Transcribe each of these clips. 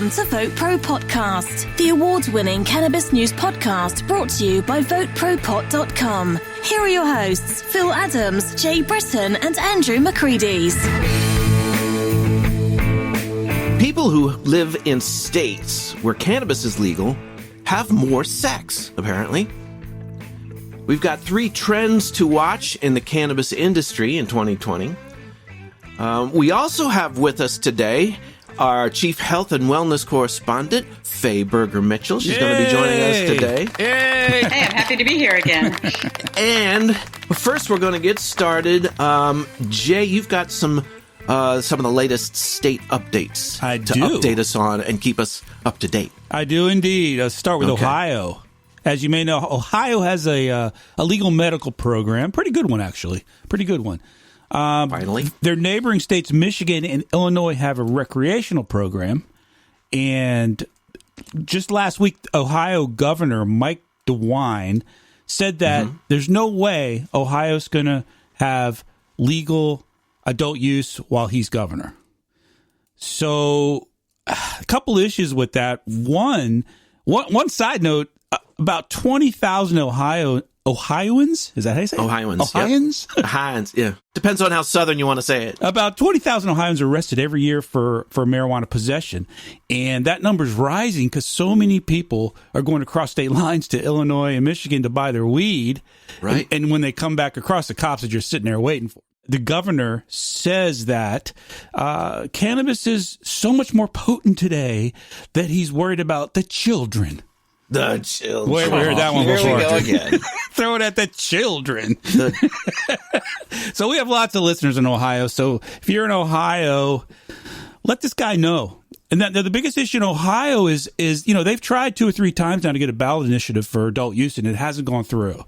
Welcome to VoteProPot-Cast, the award-winning cannabis news podcast brought to you by VoteProPot.com. Here are your hosts, Phil Adams, Jay Britton, and Andrew McCreadies. People who live in states where cannabis is legal have more sex, apparently. We've got 3 trends to watch in the cannabis industry in 2020. We also have with us today our Chief Health and Wellness Correspondent, Faye Berger-Mitchell. She's going to be joining us today. Yay! Hey, I'm happy to be here again. And first, we're going to get started. Jay, you've got some of the latest state updates to update us on and keep us up to date. I do indeed. Let's start with Ohio. As you may know, Ohio has a legal medical program. Pretty good one, actually. Pretty good one. Finally. Their neighboring states, Michigan and Illinois, have a recreational program. And just last week, Ohio Governor Mike DeWine said that there's no way Ohio's going to have legal adult use while he's governor. So a couple issues with that. One side note, about 20,000 Ohioans, is that how you say it? Ohioans. Ohioans? Yep. Ohioans, yeah. Depends on how southern you want to say it. About 20,000 Ohioans are arrested every year for marijuana possession. And that number's rising because so many people are going across state lines to Illinois and Michigan to buy their weed. Right. And when they come back across, the cops are just sitting there waiting for it. The governor says that cannabis is so much more potent today that he's worried about the children. The children. We heard that one before. Here we go again. Throw it at the children. So we have lots of listeners in Ohio. So if you're in Ohio, let this guy know. And that the biggest issue in Ohio is they've tried 2 or 3 times now to get a ballot initiative for adult use, and it hasn't gone through.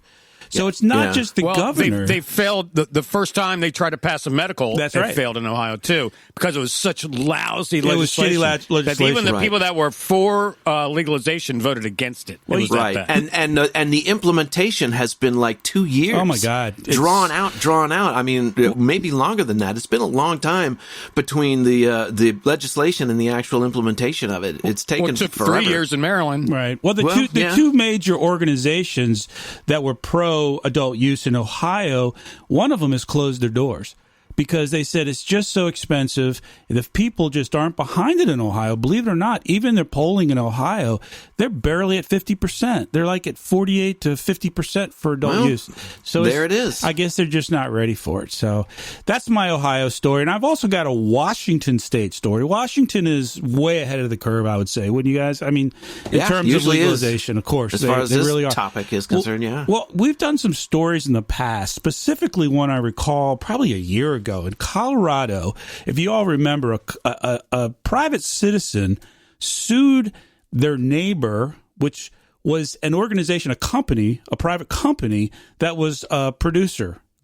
So it's not just the governor. They failed the first time they tried to pass a medical. That's it right. failed in Ohio, too, because it was such lousy legislation. It was shitty legislation. That even the people that were for legalization voted against it. It was right. that bad. And the implementation has been like 2 years. Oh, my God. Drawn out. I mean, maybe longer than that. It's been a long time between the legislation and the actual implementation of it. It's taken it took forever. 3 years in Maryland. Right. Well, the two major organizations that were pro-adult use in Ohio, one of them has closed their doors because they said it's just so expensive. If people just aren't behind it in Ohio, believe it or not, even their polling in Ohio, they're barely at 50%. They're like at 48 to 50% for adult use. So there it is. I guess they're just not ready for it. So that's my Ohio story. And I've also got a Washington state story. Washington is way ahead of the curve, I would say. Wouldn't you guys? I mean, in terms of legalization, of course. As far as this really topic is concerned, Well, we've done some stories in the past, specifically one I recall probably a year ago in Colorado. If you all remember, a private citizen sued their neighbor, which was an organization, a private company that was a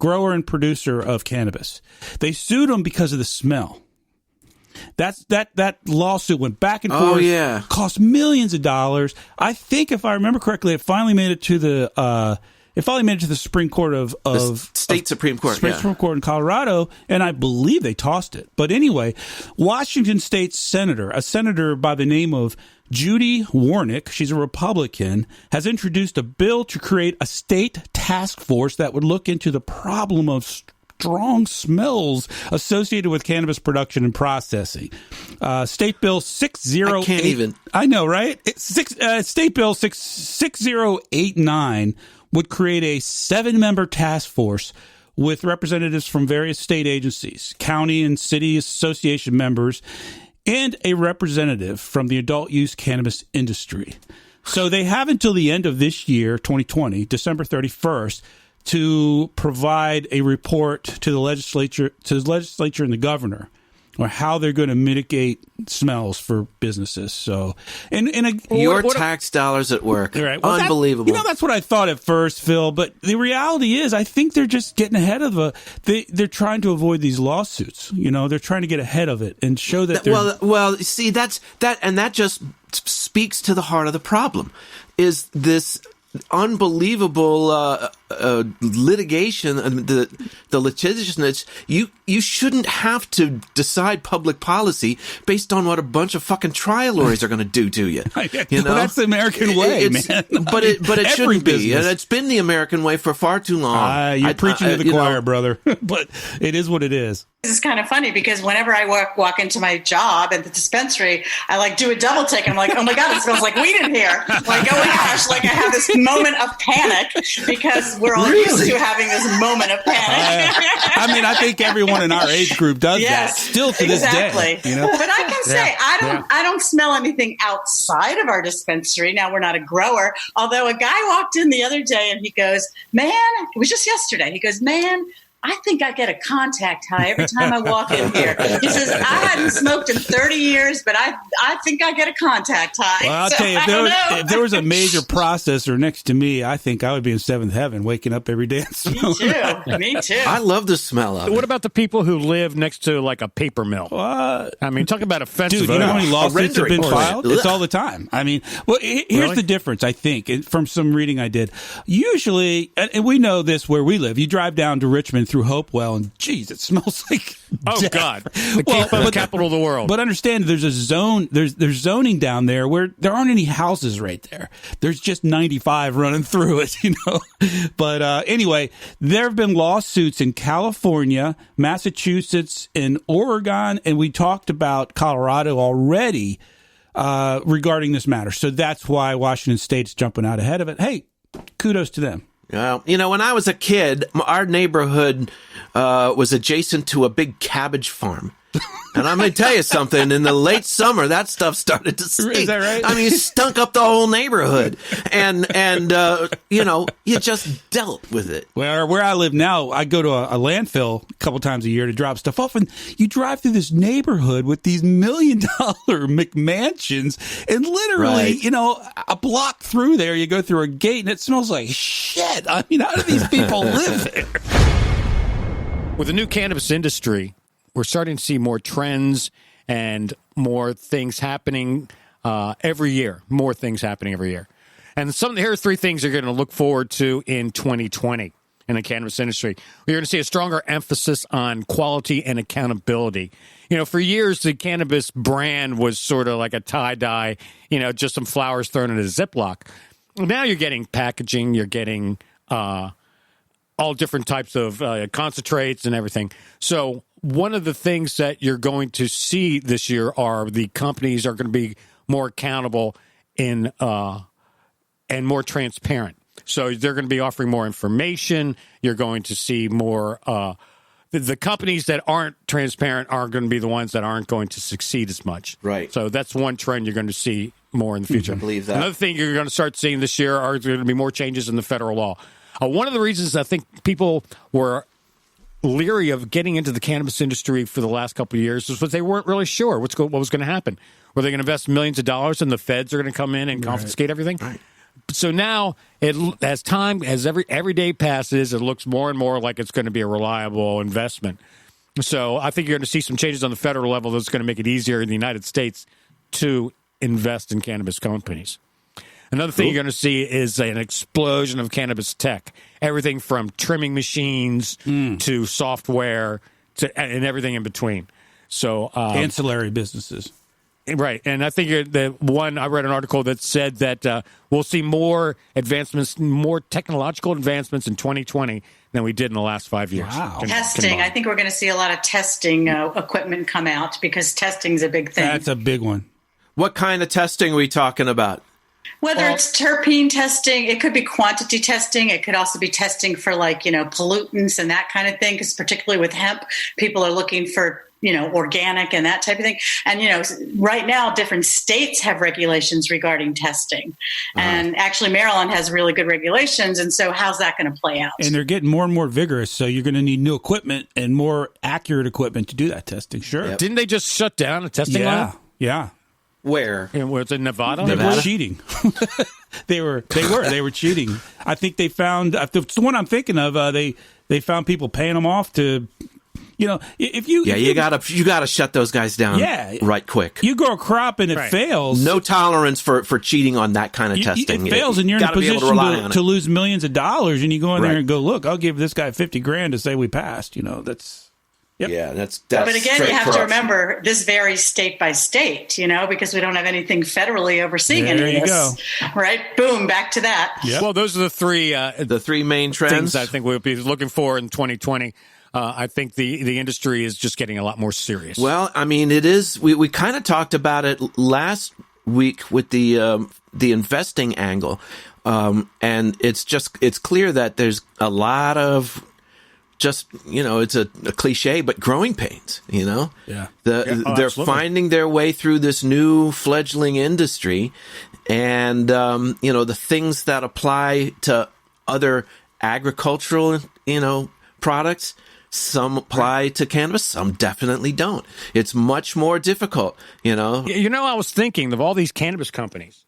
grower and producer of cannabis. They sued them because of the smell. That lawsuit went back and forth. Oh, yeah. Cost millions of dollars. I think, if I remember correctly, it finally made it to the Supreme Court of Supreme Court. Supreme Court in Colorado, and I believe they tossed it. But anyway, Washington State a senator by the name of Judy Warnick, she's a Republican, has introduced a bill to create a state task force that would look into the problem of strong smells associated with cannabis production and processing. State Bill 608. I can't even. I know, right? State Bill 6089 would create a 7-member task force with representatives from various state agencies, county and city association members, and a representative from the adult use cannabis industry. So they have until the end of this year, 2020, December 31st, to provide a report to the legislature and the governor, or how they're going to mitigate smells for businesses. So, your tax dollars at work, right? Well, unbelievable. That's what I thought at first, Phil. But the reality is, I think they're just getting ahead of they're trying to avoid these lawsuits. They're trying to get ahead of it and show that. Well, see, that just speaks to the heart of the problem. Is this unbelievable litigation, the litigiousness, you shouldn't have to decide public policy based on what a bunch of fucking trial lawyers are going to do to you. You know, well, that's the American way, man. But it shouldn't be, and it's been the American way for far too long. You're preaching to the choir, brother. But it is what it is. This is kind of funny because whenever I walk into my job at the dispensary, I like do a double take. I'm like, oh my God, it smells like weed in here. Like, oh my gosh, like I have this moment of panic because we're all used to having this moment of panic. I mean, I think everyone in our age group does that still to this day. You know? But I can say I don't smell anything outside of our dispensary. Now, we're not a grower, although a guy walked in the other day and he goes, man, it was just yesterday. He goes, man, I think I get a contact high every time I walk in here. He says, I hadn't smoked in 30 years, but I think I get a contact high. Well, I'll tell you, if there was a major processor next to me, I think I would be in seventh heaven, waking up every day and smelling. Me too. I love the smell of it. What about the people who live next to like a paper mill? I mean, talk about offensive. Dude, you know how many lawsuits have been filed? It's all the time. I mean, well, here's the difference, I think, from some reading I did. Usually, and we know this where we live, you drive down to Richmond through Hopewell, and geez, it smells like death. God, the capital of the world. But understand, there's a zone, there's zoning down there where there aren't any houses right there. There's just 95 running through it, you know. But anyway, there have been lawsuits in California, Massachusetts, and Oregon, and we talked about Colorado already regarding this matter. So that's why Washington State's jumping out ahead of it. Hey, kudos to them. Well, you know, when I was a kid, our neighborhood was adjacent to a big cabbage farm. And I'm going to tell you something, in the late summer, that stuff started to stink. Is that right? I mean, it stunk up the whole neighborhood. And you know, you just dealt with it. Well, where I live now, I go to a landfill a couple times a year to drop stuff off. And you drive through this neighborhood with these $1 million McMansions. And literally, you know, a block through there, you go through a gate and it smells like shit. I mean, how do these people live there? With the new cannabis industry, we're starting to see more trends and more things happening every year. More things happening every year. And here are three things you're going to look forward to in 2020 in the cannabis industry. You're going to see a stronger emphasis on quality and accountability. You know, for years, the cannabis brand was sort of like a tie-dye, you know, just some flowers thrown in a Ziploc. Now you're getting packaging, you're getting all different types of concentrates and everything. So one of the things that you're going to see this year are the companies are going to be more accountable and more transparent. So they're going to be offering more information. You're going to see more. The companies that aren't transparent are going to be the ones that aren't going to succeed as much. Right. So that's one trend you're going to see more in the future. I believe that. Another thing you're going to start seeing this year are going to be more changes in the federal law. One of the reasons I think people were leery of getting into the cannabis industry for the last couple of years is because they weren't really sure what was going to happen. Were they going to invest millions of dollars and the feds are going to come in and confiscate everything? Right. So now, as every day passes, it looks more and more like it's going to be a reliable investment. So I think you're going to see some changes on the federal level that's going to make it easier in the United States to invest in cannabis companies. Another thing you're going to see is an explosion of cannabis tech. Everything from trimming machines to software and everything in between. So ancillary businesses. Right. And I think I read an article that said that we'll see more advancements, more technological advancements in 2020 than we did in the last 5 years. Wow. Testing. I think we're going to see a lot of testing equipment come out because testing is a big thing. That's a big one. What kind of testing are we talking about? Whether it's terpene testing, it could be quantity testing. It could also be testing for pollutants and that kind of thing. Because particularly with hemp, people are looking for, organic and that type of thing. And, right now, different states have regulations regarding testing. And actually, Maryland has really good regulations. And so how's that going to play out? And they're getting more and more vigorous. So you're going to need new equipment and more accurate equipment to do that testing. Sure. Yep. Didn't they just shut down a testing lab? Yeah. Where? Was it Nevada? They were cheating. They were cheating. I think they found, the one I'm thinking of, they found people paying them off to You know, if you gotta shut those guys down. Right quick. You grow a crop and it fails. No tolerance for cheating on that kind of testing. It fails, and you're in a position to lose millions of dollars, and you go in there and go, look, I'll give this guy $50,000 to say we passed. You know, that's. Yep. Yeah, that's. But again, you have to remember this varies state by state, you know, because we don't have anything federally overseeing any of this. There you go. Right? Boom, back to that. Yep. Well, those are the three main trends things I think we'll be looking for in 2020. I think the industry is just getting a lot more serious. Well, I mean, it is. We kind of talked about it last week with the investing angle, and it's clear that there's a lot of. Just, you know, it's a cliche, but growing pains, you know? Yeah. They're absolutely. finding their way through this new fledgling industry. And, you know, the things that apply to other agricultural, you know, products, some apply to cannabis, some definitely don't. It's much more difficult, you know? You know, I was thinking of all these cannabis companies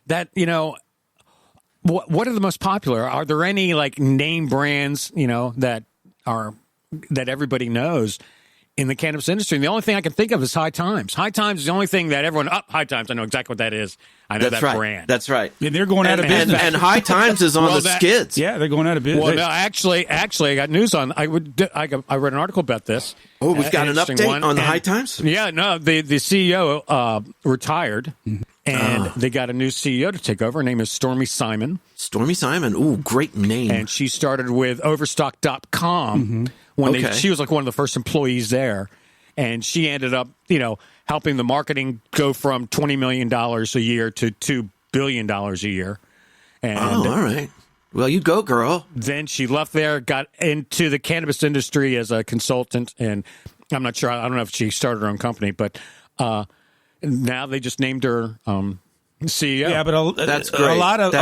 that, you know, what are the most popular? Are there any, like, name brands, you know, that everybody knows in the cannabis industry? And the only thing I can think of is High Times. High Times is the only thing that everyone High Times. I know exactly what that is. I know that brand. That's right. And they're going out of business. And High Times is on the skids. Yeah, they're going out of business. Well, no, actually, I got news on. I read an article about this. Oh, we've got an update on the High Times. Yeah, no, the CEO retired, and they got a new CEO to take over. Her name is Stormy Simon. Stormy Simon. Ooh, great name. And she started with Overstock.com when she was like one of the first employees there. And she ended up, you know, helping the marketing go from $20 million a year to $2 billion a year. And all right. Well, you go, girl. Then she left there, got into the cannabis industry as a consultant. And I'm not sure. I don't know if she started her own company, but now they just named her CEO. Yeah, but that's great. A lot of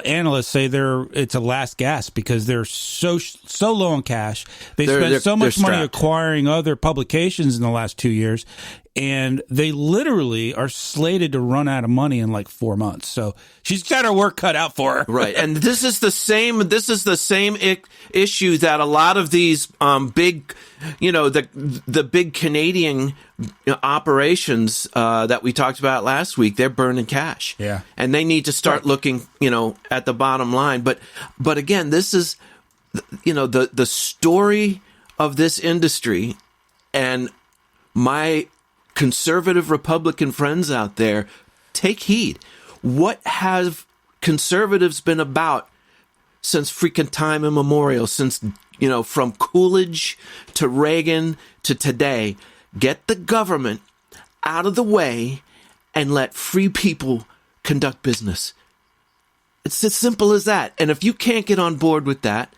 analysts say it's a last gasp because they're so low on cash. They spent so much money acquiring other publications in the last 2 years, and they literally are slated to run out of money in like 4 months. So she's got her work cut out for her. Right, and this is the same issue that a lot of these big, you know, the big Canadian operations that we talked about last week, they're burning cash. Yeah. And they need to start looking, you know, at the bottom line. But again, this is, you know, the story of this industry, and my conservative Republican friends out there, take heed. What have conservatives been about since freaking time immemorial, since, you know, from Coolidge to Reagan to today? Get the government out of the way and let free people conduct business. It's as simple as that. And if you can't get on board with that,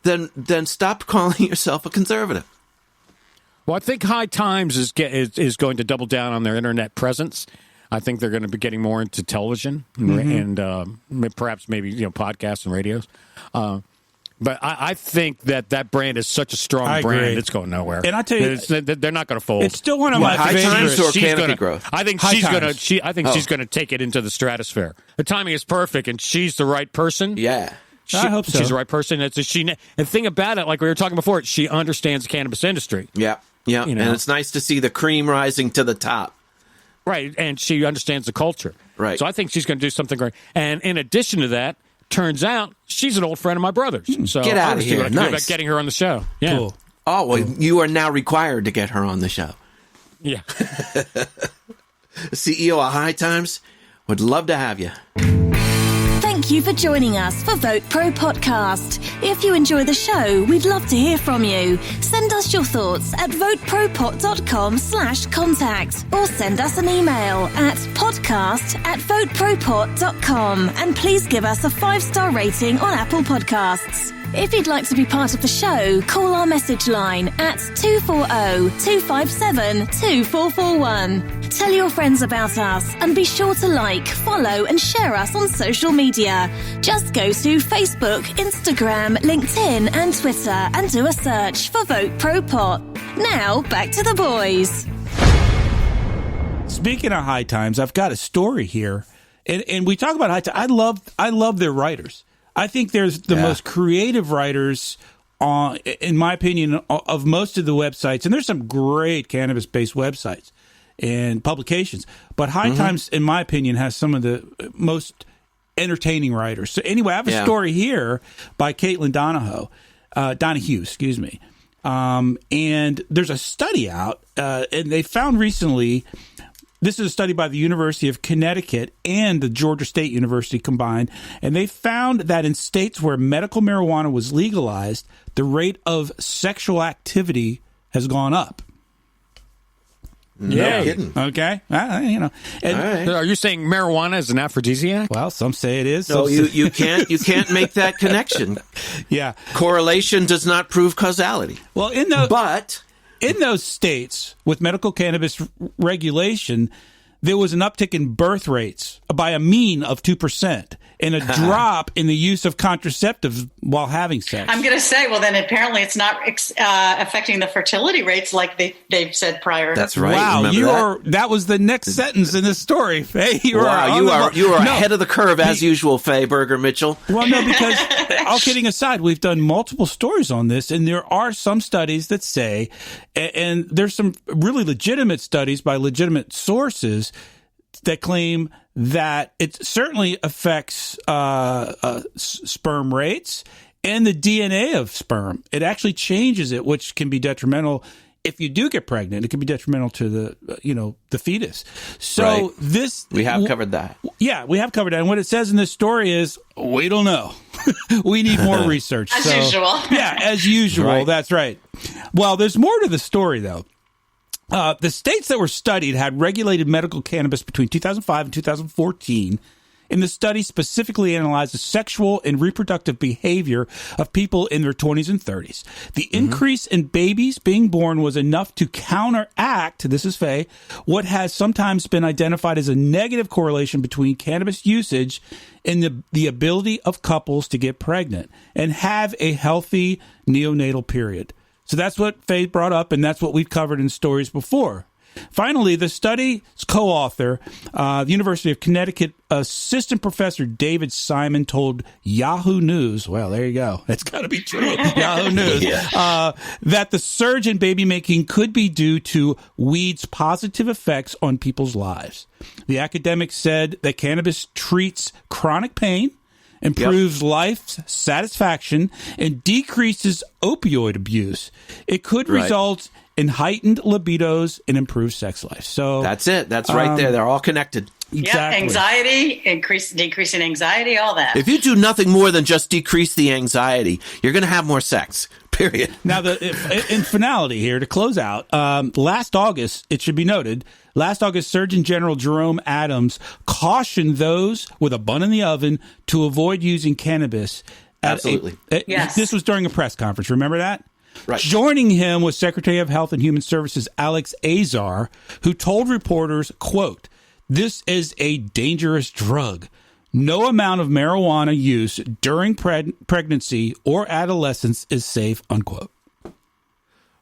then stop calling yourself a conservative. Well, I think High Times is going to double down on their internet presence. I think they're going to be getting more into television and perhaps maybe, you know, podcasts and radios. But I think that brand is such a strong brand; it's going nowhere. And I tell you, they're not going to fold. It's still one of my High favorites. Times or Canopy Growth. I think she's going to take it into the stratosphere. The timing is perfect, and she's the right person. Yeah. I hope so. She's the right person. And the thing about it, like we were talking before, she understands the cannabis industry. Yeah, yeah. You know? And it's nice to see the cream rising to the top. Right, and she understands the culture. Right. So I think she's going to do something great. And in addition to that, turns out she's an old friend of my brother's. So get out of here. Nice. About getting her on the show. Yeah. Cool. Oh, well, you are now required to get her on the show. Yeah. CEO of High Times, would love to have you. Thank you for joining us for Vote Pro Podcast. If you enjoy the show, we'd love to hear from you. Send us your thoughts at VoteProPot.com/contact or send us an email at podcast@VoteProPot.com, and please give us a 5-star rating on Apple Podcasts. If you'd like to be part of the show, call our message line at 240-257-2441. Tell your friends about us and be sure to like, follow and share us on social media. Just go to Facebook, Instagram, LinkedIn and Twitter and do a search for Vote Pro Pot. Now, back to the boys. Speaking of High Times, I've got a story here. And we talk about High Times. I love their writers. I think there's the most creative writers in my opinion, of most of the websites, and there's some great cannabis-based websites and publications, but High Times, in my opinion, has some of the most entertaining writers. So anyway, I have a story here by Caitlin Donahue, excuse me. And there's a study out, and they found recently, this is a study by the University of Connecticut and the Georgia State University combined, and they found that in states where medical marijuana was legalized, the rate of sexual activity has gone up. No kidding. Okay. And, right. Are you saying marijuana is an aphrodisiac? Well, some say it is. No, you can't make that connection. Yeah. Correlation does not prove causality. Well, in those states with medical cannabis regulation, there was an uptick in birth rates by a mean of 2% and a drop in the use of contraceptives while having sex. I'm going to say, well, then apparently it's not affecting the fertility rates like they've said prior. That's right. Wow, that was the next sentence in this story, Faye. You are ahead of the curve as usual, Faye Berger Mitchell. Well, no, because all kidding aside, we've done multiple stories on this, and there are some studies that say, and there's some really legitimate studies by legitimate sources that claim that it certainly affects sperm rates and the DNA of sperm. It actually changes it, which can be detrimental. If you do get pregnant, it can be detrimental to the fetus. So we have covered that. Yeah, we have covered that. And what it says in this story is, we don't know. We need more research. As usual. Yeah, as usual. Right. That's right. Well, there's more to the story, though. The states that were studied had regulated medical cannabis between 2005 and 2014. And the study specifically analyzed the sexual and reproductive behavior of people in their 20s and 30s. The increase in babies being born was enough to counteract, this is Faye, what has sometimes been identified as a negative correlation between cannabis usage and the ability of couples to get pregnant and have a healthy neonatal period. So that's what Faye brought up, and that's what we've covered in stories before. Finally, the study's co-author, the University of Connecticut assistant professor David Simon told Yahoo News, well, there you go, it's got to be true, Yahoo News, that the surge in baby making could be due to weed's positive effects on people's lives. The academic said that cannabis treats chronic pain, improves life satisfaction, and decreases opioid abuse. It could result in heightened libidos and improved sex life. So that's it. That's right there. They're all connected. Exactly. Yeah, anxiety, decrease in anxiety, all that. If you do nothing more than just decrease the anxiety, you're going to have more sex. Period. Now, in finality here, to close out, last August, it should be noted, last August, Surgeon General Jerome Adams cautioned those with a bun in the oven to avoid using cannabis. Absolutely. Yes. This was during a press conference. Remember that? Right. Joining him was Secretary of Health and Human Services Alex Azar, who told reporters, quote, "This is a dangerous drug. No amount of marijuana use during pregnancy or adolescence is safe," unquote.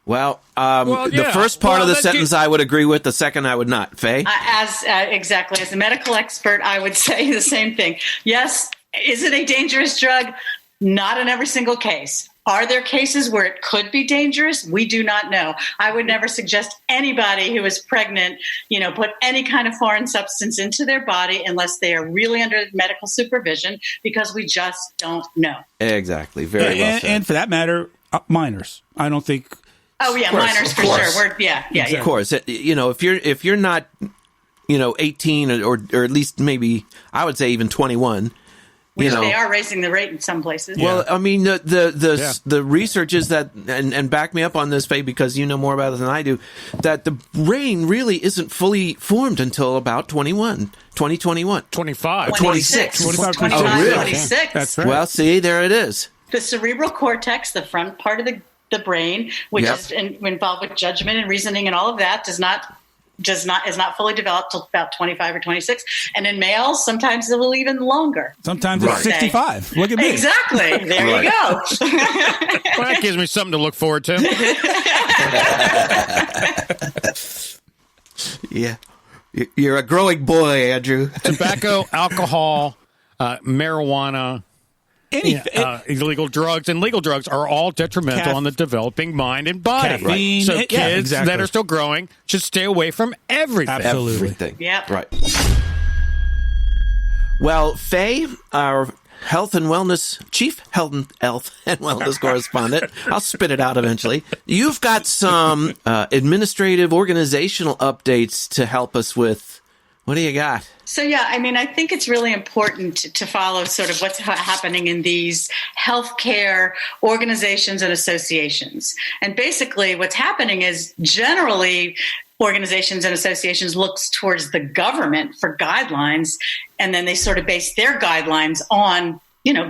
Well, the first part of the sentence I would agree with. The second I would not. Faye? Exactly. As a medical expert, I would say the same thing. Yes. Is it a dangerous drug? Not in every single case. Are there cases where it could be dangerous? We do not know. I would never suggest anybody who is pregnant, put any kind of foreign substance into their body unless they are really under medical supervision, because we just don't know. Exactly. Very well said. And for that matter, minors. I don't think. Oh yeah, minors for sure. Of course. If you're not, 18 or at least maybe I would say even 21. Which they are raising the rate in some places. Well, I mean, the research is that, and back me up on this, Faye, because you know more about it than I do, that the brain really isn't fully formed until about 2021. 25. 26. 25, 26. Oh, really? 26. That's right. Well, see, there it is. The cerebral cortex, the front part of the brain, which is involved with judgment and reasoning and all of that, is not fully developed till about 25 or 26. And in males, sometimes it will even longer. Sometimes it's 65. Look at me. Exactly. There you go. Well, that gives me something to look forward to. Yeah. You're a growing boy, Andrew. Tobacco, alcohol, marijuana, illegal drugs and legal drugs are all detrimental on the developing mind and body. Caffeine. So kids exactly. that are still growing should stay away from everything. Absolutely. Everything. Yep. Right. Well, Faye, our Chief Health and Wellness correspondent, I'll spit it out eventually. You've got some administrative, organizational updates to help us with. What do you got? So, yeah, I mean, I think it's really important to follow sort of what's happening in these healthcare organizations and associations. And basically what's happening is generally organizations and associations looks towards the government for guidelines, and then they sort of base their guidelines on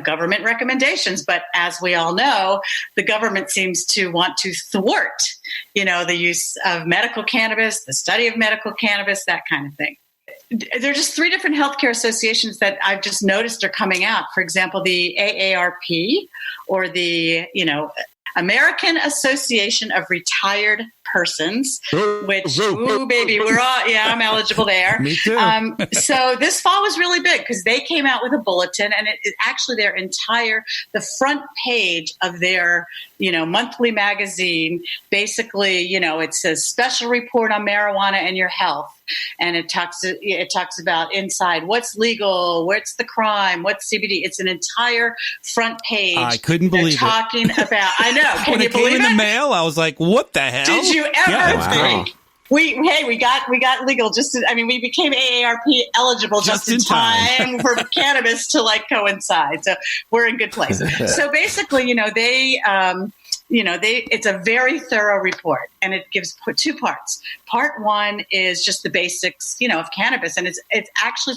government recommendations. But as we all know, the government seems to want to thwart, the use of medical cannabis, the study of medical cannabis, that kind of thing. There are just 3 different healthcare associations that I've just noticed are coming out. For example, the AARP, or the, American Association of Retired Persons, which, ooh, baby, I'm eligible there. Me too. So this fall was really big because they came out with a bulletin, and it actually the front page of their, monthly magazine, basically, it says special report on marijuana and your health. And it talks about inside what's legal, what's the crime, what's CBD. It's an entire front page. I couldn't believe talking about. I know. Can when you it came believe in it? the mail, I was like, "What the hell?" Did you ever think? Wow. We got legal we became AARP eligible just in time for cannabis to coincide. So we're in good place. So basically, it's a very thorough report, and it gives 2 parts. Part 1 is just the basics, of cannabis, and it's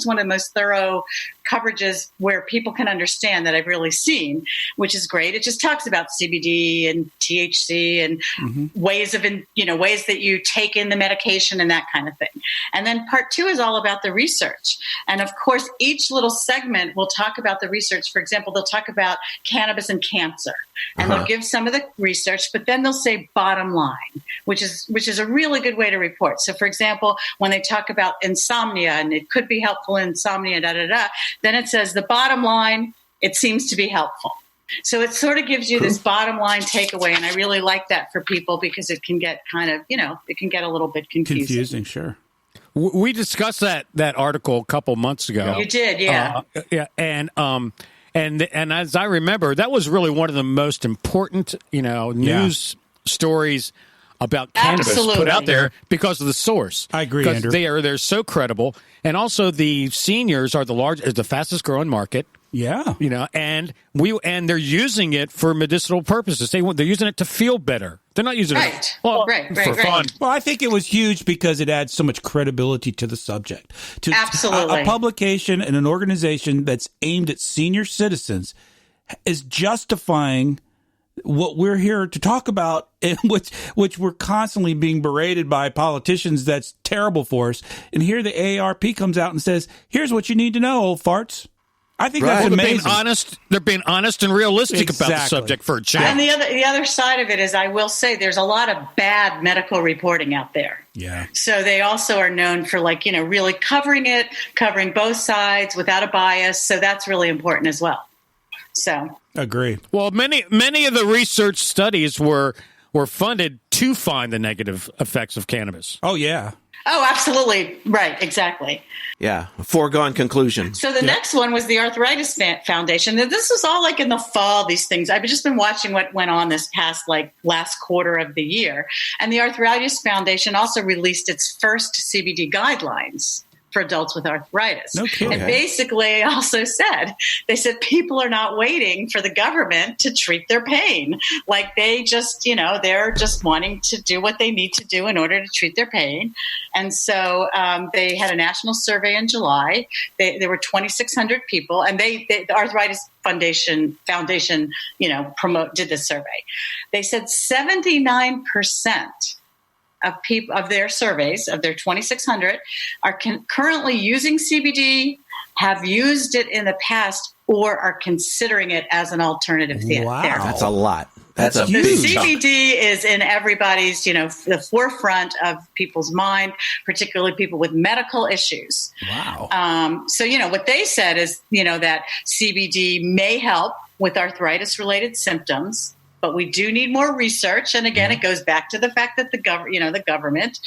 one of the most thorough coverages where people can understand that I've really seen, which is great. It just talks about CBD and THC and ways that you take in the medication and that kind of thing. And then part 2 is all about the research. And of course, each little segment will talk about the research. For example, they'll talk about cannabis and cancer, and they'll give some of the research, but then they'll say bottom line, which is a really good way to report. So for example, when they talk about insomnia and it could be helpful in insomnia, then it says the bottom line, it seems to be helpful. So it sort of gives you this bottom line takeaway. And I really like that for people because it can get it can get a little bit confusing. Sure. We discussed that article a couple months ago. You did, yeah. And as I remember, that was really one of the most important, news stories about cannabis put out there because of the source. I agree, because Andrew. they're so credible, and also the seniors are the fastest growing market. Yeah, and they're using it for medicinal purposes. They're using it to feel better. They're not using it for fun. Well, I think it was huge because it adds so much credibility to the subject. Absolutely, a publication and an organization that's aimed at senior citizens is justifying what we're here to talk about, which we're constantly being berated by politicians. That's terrible for us. And here the AARP comes out and says, "Here's what you need to know, old farts." I think that's amazing. They're being honest and realistic about the subject for a change. And the other side of it is, I will say, there's a lot of bad medical reporting out there. Yeah. So they also are known for really covering both sides without a bias. So that's really important as well. So agree. Well, many of the research studies were funded to find the negative effects of cannabis. Oh yeah. Oh, absolutely. Right. Exactly. Yeah. A foregone conclusion. So the next one was the Arthritis Foundation. This was all in the fall, these things. I've just been watching what went on this past last quarter of the year. And the Arthritis Foundation also released its first CBD guidelines for adults with arthritis. No kidding. And basically also they said people are not waiting for the government to treat their pain. They just, they're just wanting to do what they need to do in order to treat their pain. And so they had a national survey in July. There were 2,600 people, and the Arthritis Foundation, did this survey. They said 79% of their surveys, of their 2,600, are currently using CBD, have used it in the past, or are considering it as an alternative therapy. That's a lot. That's a the big chunk. CBD is in everybody's, the forefront of people's mind, particularly people with medical issues. Wow. So, what they said is, that CBD may help with arthritis-related symptoms, but we do need more research. And again, it goes back to the fact that the government,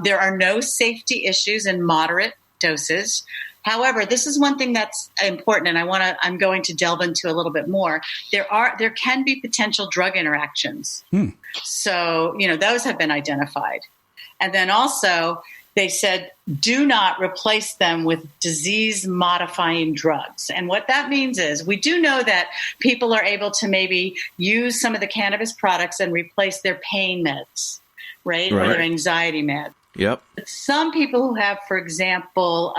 there are no safety issues in moderate doses. However, this is one thing that's important, and I'm going to delve into a little bit more. There can be potential drug interactions. So, those have been identified. And then also, they said, do not replace them with disease-modifying drugs. And what that means is we do know that people are able to maybe use some of the cannabis products and replace their pain meds, right? Or their anxiety meds. Yep. Some people who have, for example,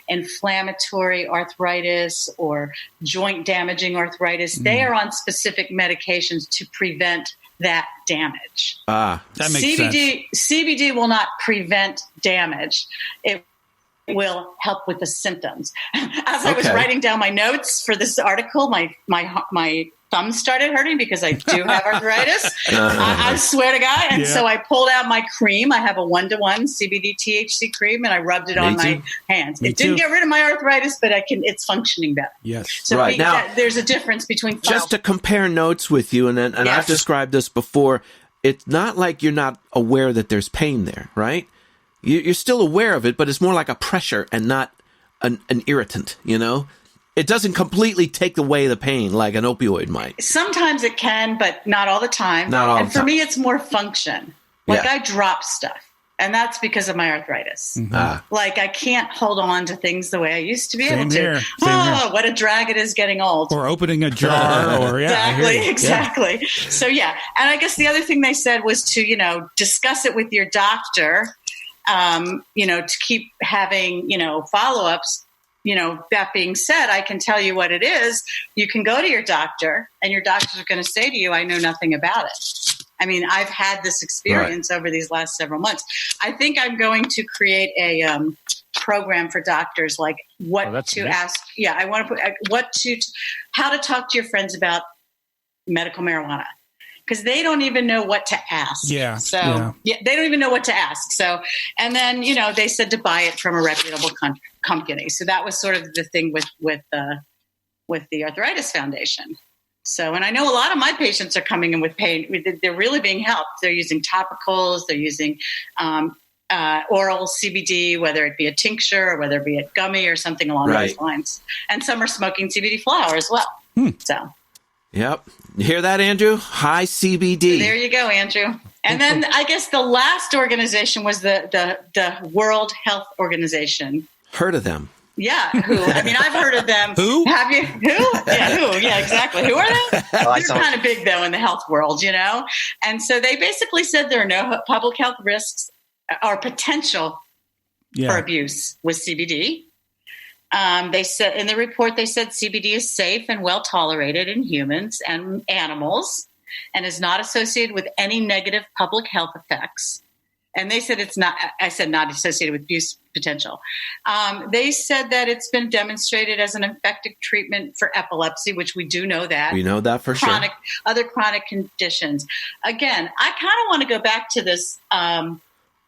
inflammatory arthritis or joint damaging arthritis, they are on specific medications to prevent that damage. That makes sense. CBD will not prevent damage. It will help with the symptoms. As I was writing down my notes for this article, my thumb started hurting because I do have arthritis. I swear to God. And so I pulled out my cream. I have a 1-to-1 CBD THC cream, and I rubbed it on my hands. It didn't get rid of my arthritis, but it's functioning better. Yes. So now, there's a difference between just to compare notes with you, and I've described this before. It's not like you're not aware that there's pain there, right? You're still aware of it, but it's more like a pressure and not an irritant, It doesn't completely take away the pain like an opioid might. Sometimes it can, but not all the time. And for me, it's more function. Like I drop stuff. And that's because of my arthritis. Like I can't hold on to things the way I used to be able to. What a drag it is getting old. Or opening a jar. Exactly. So, And I guess the other thing they said was to, discuss it with your doctor, to keep having, follow-ups. That being said, I can tell you what it is. You can go to your doctor and your doctors are going to say to you, I know nothing about it. I mean, I've had this experience over these last several months. I think I'm going to create a program for doctors, like what to ask. Yeah, I want to put how to talk to your friends about medical marijuana. Because they don't even know what to ask. They don't even know what to ask. So, and then, they said to buy it from a reputable company. So that was sort of the thing with the Arthritis Foundation. So, and I know a lot of my patients are coming in with pain. They're really being helped. They're using topicals. They're using oral CBD, whether it be a tincture or whether it be a gummy or something along those lines. And some are smoking CBD flower as well. So. Yep. You hear that, Andrew? High CBD. There you go, Andrew. And then I guess the last organization was the World Health Organization. Heard of them? Yeah. Who? I mean, I've heard of them. Who? Have you? Who? Yeah, who? Yeah, exactly. Who are they? They're kind of big, though, in the health world, And so they basically said there are no public health risks or potential for abuse with CBD. They said in the report, CBD is safe and well tolerated in humans and animals and is not associated with any negative public health effects. And they said not associated with abuse potential. They said that it's been demonstrated as an effective treatment for epilepsy, which we do know that. We know that for sure. Other chronic conditions. Again, I kind of want to go back to this.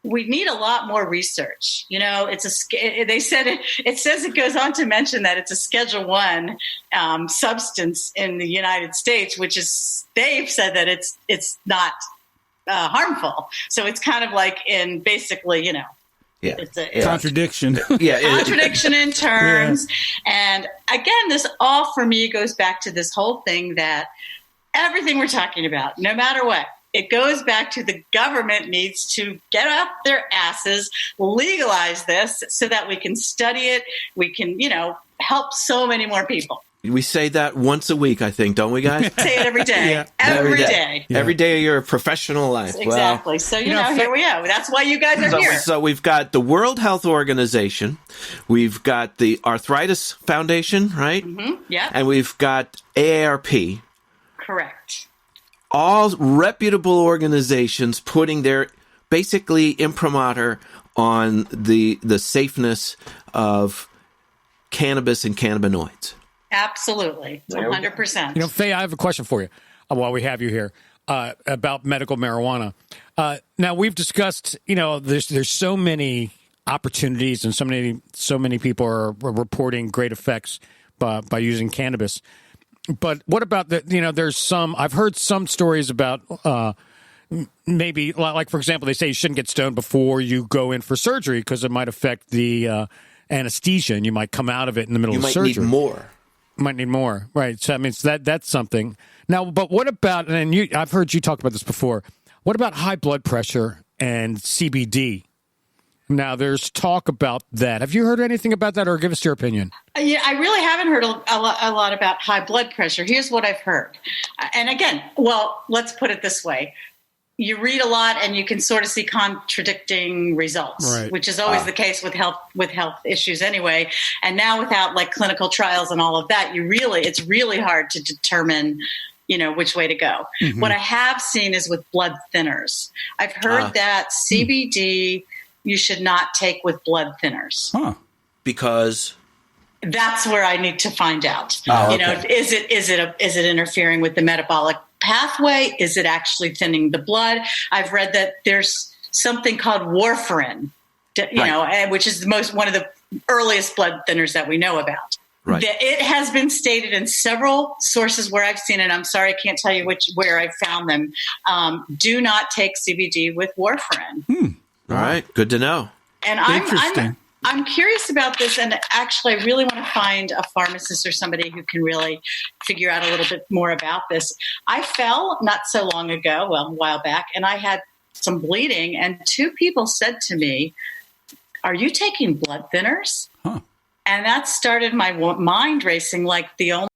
We need a lot more research. They said it says it goes on to mention that it's a Schedule I substance in the United States, which is they've said that it's not harmful. So it's kind of like in basically, it's a contradiction. Contradiction in terms. And again, this all for me goes back to this whole thing that everything we're talking about, no matter what. It goes back to the government needs to get up their asses, legalize this so that we can study it. We can, help so many more people. We say that once a week, I think, don't we, guys? Say it every day. Every day. Yeah. Every day of your professional life. Exactly. So, here we are. That's why you guys are here. So we've got the World Health Organization. We've got the Arthritis Foundation, right? Mm-hmm. Yeah. And we've got AARP. Correct. All reputable organizations putting their basically imprimatur on the safeness of cannabis and cannabinoids. Absolutely. 100%. Faye, I have a question for you. while we have you here, about medical marijuana. Now, we've discussed, there's so many opportunities and so many people are reporting great effects by using cannabis. But what about I've heard some stories about maybe, like, for example, they say you shouldn't get stoned before you go in for surgery because it might affect the anesthesia and you might come out of it in the middle of surgery. You might need more. Right. So, I mean, that's something. Now, but what about, and I've heard you talk about this before, what about high blood pressure and CBD? Now, there's talk about that. Have you heard anything about that, or give us your opinion? Yeah, I really haven't heard a lot about high blood pressure. Here's what I've heard. And again, well, let's put it this way. You read a lot and you can sort of see contradicting results, right, which is always the case with health issues anyway. And now without like clinical trials and all of that, it's really hard to determine, which way to go. Mm-hmm. What I have seen is with blood thinners. I've heard that CBD you should not take with blood thinners. Huh. Because that's where I need to find out. Okay. Is it interfering with the metabolic pathway? Is it actually thinning the blood? I've read that there's something called warfarin, which is one of the earliest blood thinners that we know about. Right. It has been stated in several sources where I've seen it. I'm sorry, I can't tell you where I found them. Do not take CBD with warfarin. All right, good to know. And I'm curious about this, and actually I really want to find a pharmacist or somebody who can really figure out a little bit more about this. I fell not so long ago, a while back, and I had some bleeding, and 2 people said to me, "Are you taking blood thinners?" Huh. And that started my mind racing, like the only